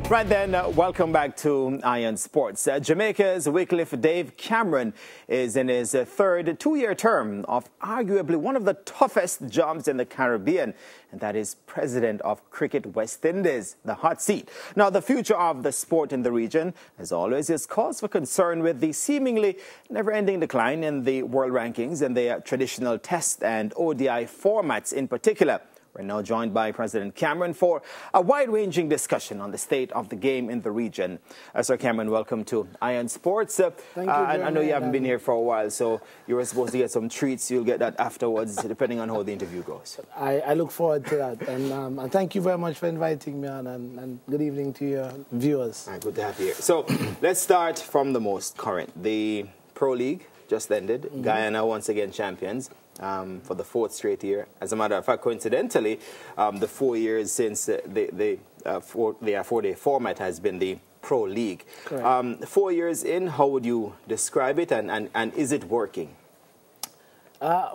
Right then, welcome back to Iron Sports. Jamaica's Wycliffe Dave Cameron is in his third two-year term of arguably one of the toughest jobs in the Caribbean, and that is President of Cricket West Indies, the hot seat. Now, the future of the sport in the region, as always, is cause for concern with the seemingly never-ending decline in the world rankings and the traditional Test and ODI formats in particular. We're now joined by President Cameron for a wide-ranging discussion on the state of the game in the region. Sir Cameron, welcome to Iron Sports. Thank you, I know you haven't been here for a while, so you were supposed to get some treats. You'll get that afterwards, depending on how the interview goes. I look forward to that. And thank you very much for inviting me on, and good evening to your viewers. Good to have you here. So let's start from the most current. The Pro League just ended. Guyana once again champions. For the fourth straight year. As a matter of fact, coincidentally, the 4 years since the four-day format has been the Pro League. 4 years in, how would you describe it, and is it working?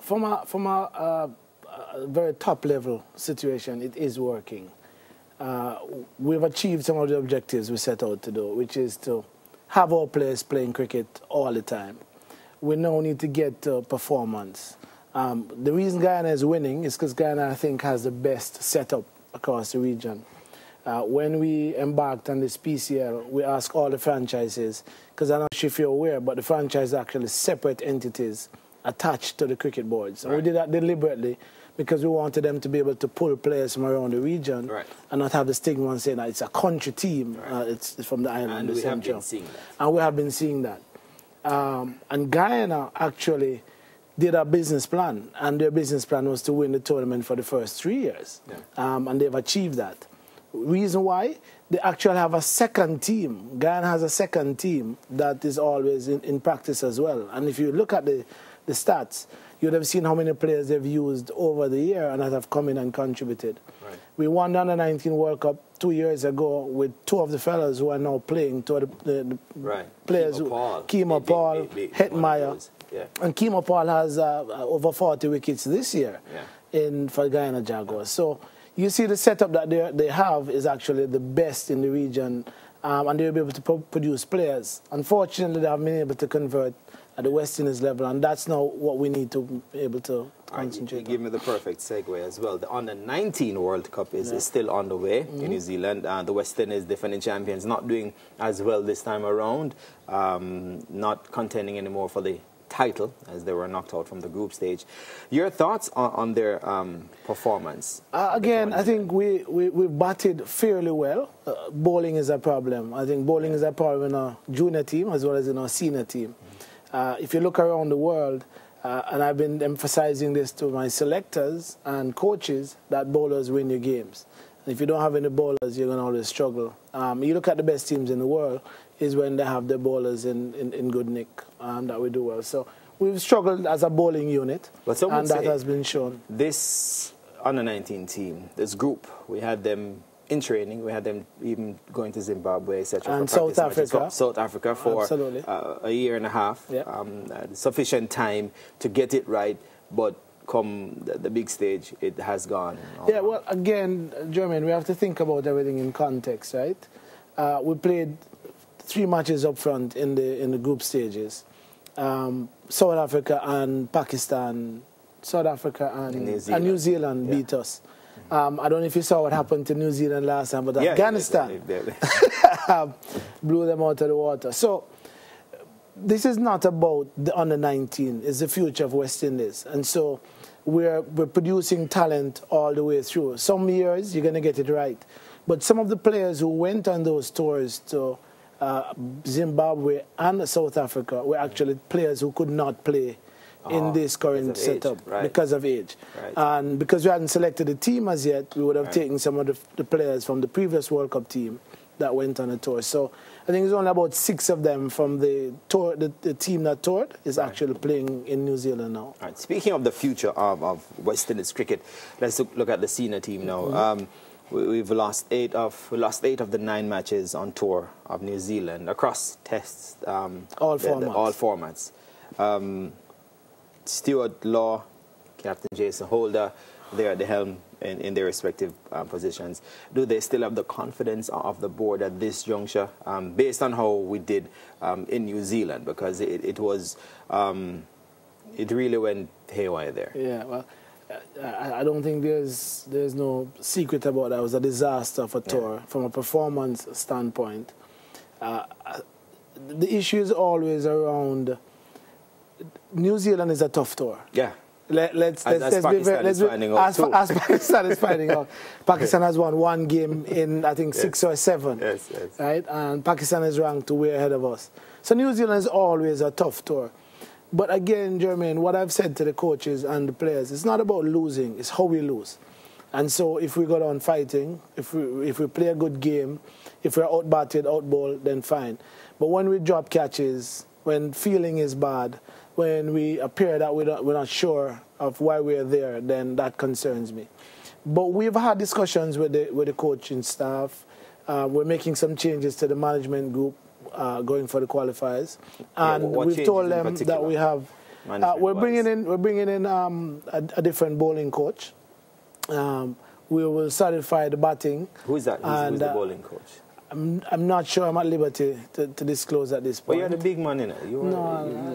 From a very top-level situation, it is working. We've achieved some of the objectives we set out to do, which is to have our players playing cricket all the time. We now need to get performance. The reason Guyana is winning is because Guyana, I think, has the best setup across the region. When we embarked on this PCL, we asked all the franchises, because I'm not sure if you're aware, but the franchise are actually separate entities attached to the cricket boards. And we did that deliberately because we wanted them to be able to pull players from around the region and not have the stigma and saying that it's a country team, it's from the island. And we have been seeing that. And we have been seeing that. And Guyana actually did a business plan, and their business plan was to win the tournament for the first 3 years. And they've achieved that. Reason why? They actually have a second team. Guyana has a second team that is always in practice as well. And if you look at the stats, you'd have seen how many players they've used over the year and that have come in and contributed. We won the Under-19 World Cup 2 years ago with two of the fellas who are now playing, two of the players, Keema Paul, Hetmeyer. And Keema Paul has over 40 wickets this year for Guyana Jaguars. So you see the setup that they have is actually the best in the region, and they'll be able to produce players. Unfortunately, they haven't been able to convert at the West Indies level, and that's now what we need to be able to concentrate on. You give me the perfect segue as well. The Under-19 World Cup is still on the way in New Zealand. The West Indies defending champions, not doing as well this time around, not contending anymore for the title as they were knocked out from the group stage. Your thoughts on their performance? Again, I think we've batted fairly well. Bowling is a problem. I think bowling is a problem in our junior team as well as in our senior team. If you look around the world, and I've been emphasizing this to my selectors and coaches, that bowlers win your games. And if you don't have any bowlers, you're going to always struggle. You look at the best teams in the world, is when they have their bowlers in good nick, that we do well. So we've struggled as a bowling unit, and that has been shown. This Under-19 team, this group, we had them in training, we had them even going to Zimbabwe, etc. And South Africa for a year and a half. Sufficient time to get it right, but come the big stage, it has gone. Well, again, Jermaine, we have to think about everything in context, right? We played 3 matches up front in the group stages. South Africa and Pakistan, South Africa and New Zealand beat us. I don't know if you saw what happened to New Zealand last time, but Afghanistan blew them out of the water. So this is not about the Under-19. It's the future of West Indies. And so we're producing talent all the way through. Some years you're going to get it right. But some of the players who went on those tours to Zimbabwe and South Africa were actually players who could not play in this current setup because of age. And because we hadn't selected the team as yet, we would have taken some of the players from the previous World Cup team that went on a tour. So I think it's only about 6 of them from the tour, the team that toured is actually playing in New Zealand now. Speaking of the future of West Indies cricket, let's look at the senior team now. We've lost 8 of the 9 matches on tour of New Zealand across tests, all formats. Stuart Law, Captain Jason Holder, there at the helm in their respective positions, do they still have the confidence of the board at this juncture, based on how we did in New Zealand? Because it really went haywire there. Yeah, well, I don't think there's no secret about that. It was a disaster for tour from a performance standpoint. The issue is always around New Zealand is a tough tour. Yeah. Let's be very, as Pakistan is finding out. Pakistan has won one game in, I think, 6 or 7. Yes. Right? And Pakistan is ranked way ahead of us. So New Zealand is always a tough tour. But again, Jermaine, what I've said to the coaches and the players, it's not about losing, it's how we lose. And so if we go on fighting, if we play a good game, if we're outbatted, outballed, then fine. But when we drop catches, when feeling is bad, when we appear that we're not sure of why we're there, then that concerns me. But we've had discussions with the coaching staff. We're making some changes to the management group going for the qualifiers, and we've told them that we have. We're bringing in a different bowling coach. We will solidify the batting. Who is that? Who's the bowling coach? I'm not sure. I'm at liberty to disclose at this point. But you're the big man in it.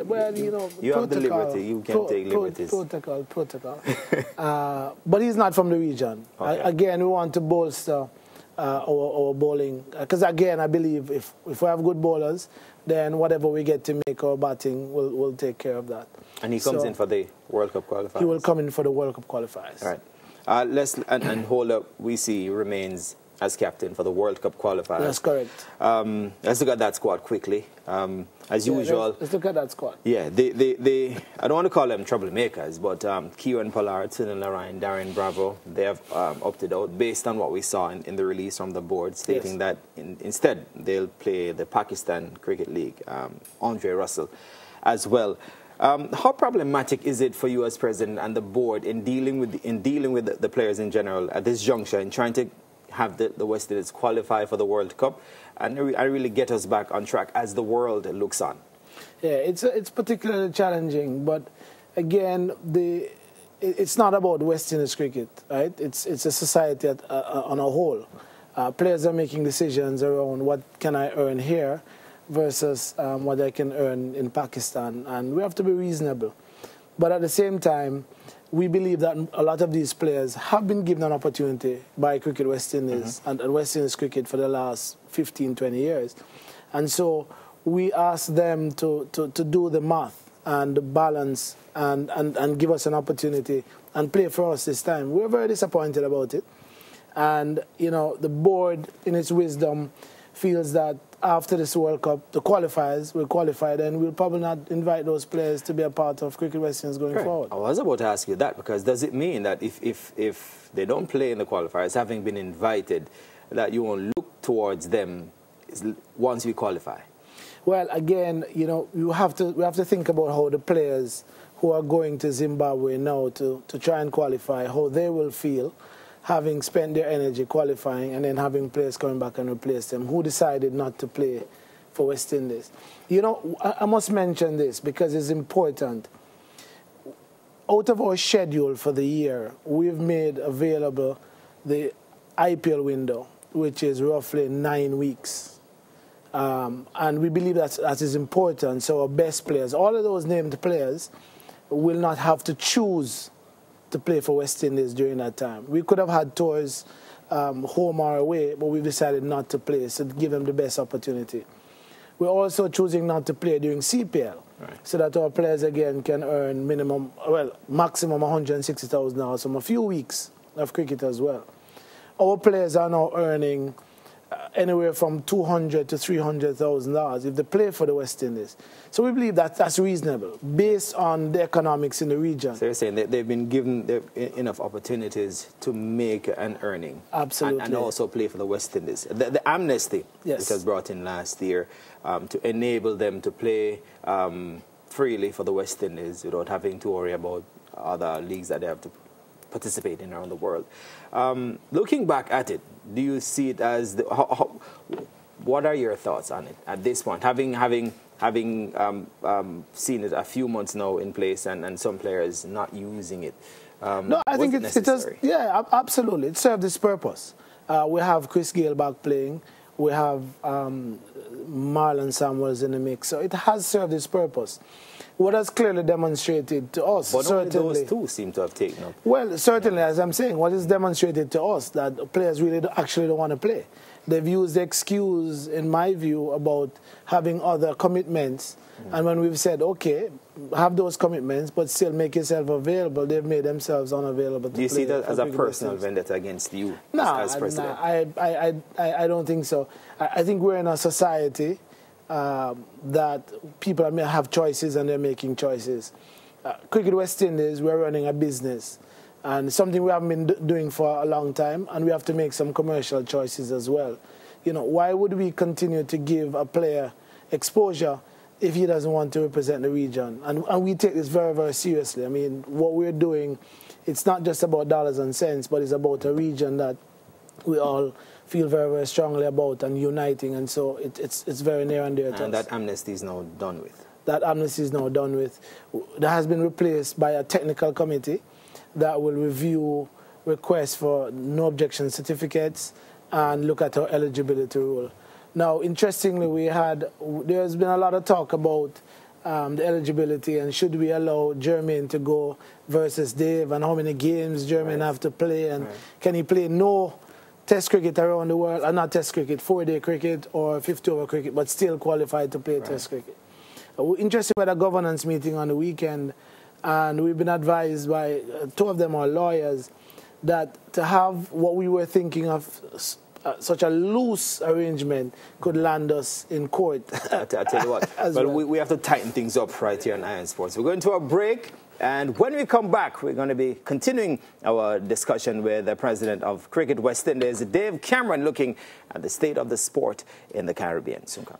Well, you know, you have the liberty. You can take liberties. Protocol. But he's not from the region. Okay. Again, we want to bolster our bowling. Because again, I believe if we have good bowlers, then whatever we get to make our batting will take care of that. And he comes in for the World Cup qualifiers. He will come in for the World Cup qualifiers. All right. And hold up. We see remains as captain for the World Cup qualifiers. That's correct. Let's look at that squad quickly. As usual. Let's look at that squad. Yeah, they I don't want to call them troublemakers, but Kieran Pollard, Sunil Narayan, Darren Bravo, they have opted out based on what we saw in the release from the board, stating that instead they'll play the Pakistan Cricket League, Andre Russell as well. How problematic is it for you as president and the board in dealing with the players in general at this juncture, in trying to have the West Indies qualify for the World Cup and really get us back on track as the world looks on? Yeah, it's particularly challenging, but again, it's not about West Indies cricket, right? It's a society on a whole. Players are making decisions around what can I earn here versus what I can earn in Pakistan, and we have to be reasonable. But at the same time, we believe that a lot of these players have been given an opportunity by Cricket West Indies and West Indies cricket for the last 15, 20 years. And so we ask them to do the math and the balance and give us an opportunity and play for us this time. We're very disappointed about it. And, you know, the board, in its wisdom, feels that after this World Cup, the qualifiers will qualify, and we'll probably not invite those players to be a part of Cricket West Indies going forward. I was about to ask you that, because does it mean that if they don't play in the qualifiers, having been invited, that you won't look towards them once we qualify? Well, again, you know, we have to think about how the players who are going to Zimbabwe now to try and qualify, how they will feel, having spent their energy qualifying and then having players coming back and replace them, who decided not to play for West Indies. You know, I must mention this because it's important. Out of our schedule for the year, we've made available the IPL window, which is roughly 9 weeks. And we believe that is important. So our best players, all of those named players, will not have to choose to play for West Indies during that time. We could have had tours home or away, but we decided not to play, so to give them the best opportunity. We're also choosing not to play during CPL, so that our players again can earn maximum $160,000 from a few weeks of cricket as well. Our players are now earning anywhere from $200,000 to $300,000 if they play for the West Indies. So we believe that that's reasonable based on the economics in the region. So you're saying that they've been given enough opportunities to make an earning. Absolutely. And also play for the West Indies. The amnesty that was brought in last year to enable them to play freely for the West Indies without having to worry about other leagues that they have to participate in around the world. Looking back at it, do you see it as what are your thoughts on it at this point? Having seen it a few months now in place and some players not using it, No, I think it does. Yeah, absolutely. It served its purpose. We have Chris Gayle back playing. We have Marlon Samuels in the mix. So it has served its purpose. What has clearly demonstrated to us, but certainly, only those two seem to have taken up. Well, certainly, as I'm saying, what is demonstrated to us that players really actually don't want to play. They've used the excuse, in my view, about having other commitments. And when we've said, okay, have those commitments, but still make yourself available, they've made themselves unavailable to play. Do you see that as a personal vendetta against you as president? I don't think so. I think we're in a society that people may have choices and they're making choices. Cricket West Indies, we're running a business. And something we haven't been doing for a long time, and we have to make some commercial choices as well. You know, why would we continue to give a player exposure if he doesn't want to represent the region? And we take this very, very seriously. I mean, what we're doing, it's not just about dollars and cents, but it's about a region that we all feel very, very strongly about and uniting. And so it's very near and dear to us. And that amnesty is now done with? That amnesty is now done with. That has been replaced by a technical committee that will review requests for no objection certificates and look at our eligibility rule. Now, interestingly, there's been a lot of talk about the eligibility and should we allow Jermaine to go versus Dave and how many games Jermaine have to play and can he play no test cricket around the world, not test cricket, 4-day cricket or 50-over cricket, but still qualified to play test cricket. We're interested by the governance meeting on the weekend, and we've been advised by two of them are lawyers that to have what we were thinking of such a loose arrangement could land us in court. I tell you what, well, we have to tighten things up right here on Iron Sports. We're going to a break, and when we come back, we're going to be continuing our discussion with the president of Cricket West Indies, Dave Cameron, looking at the state of the sport in the Caribbean. Soon come.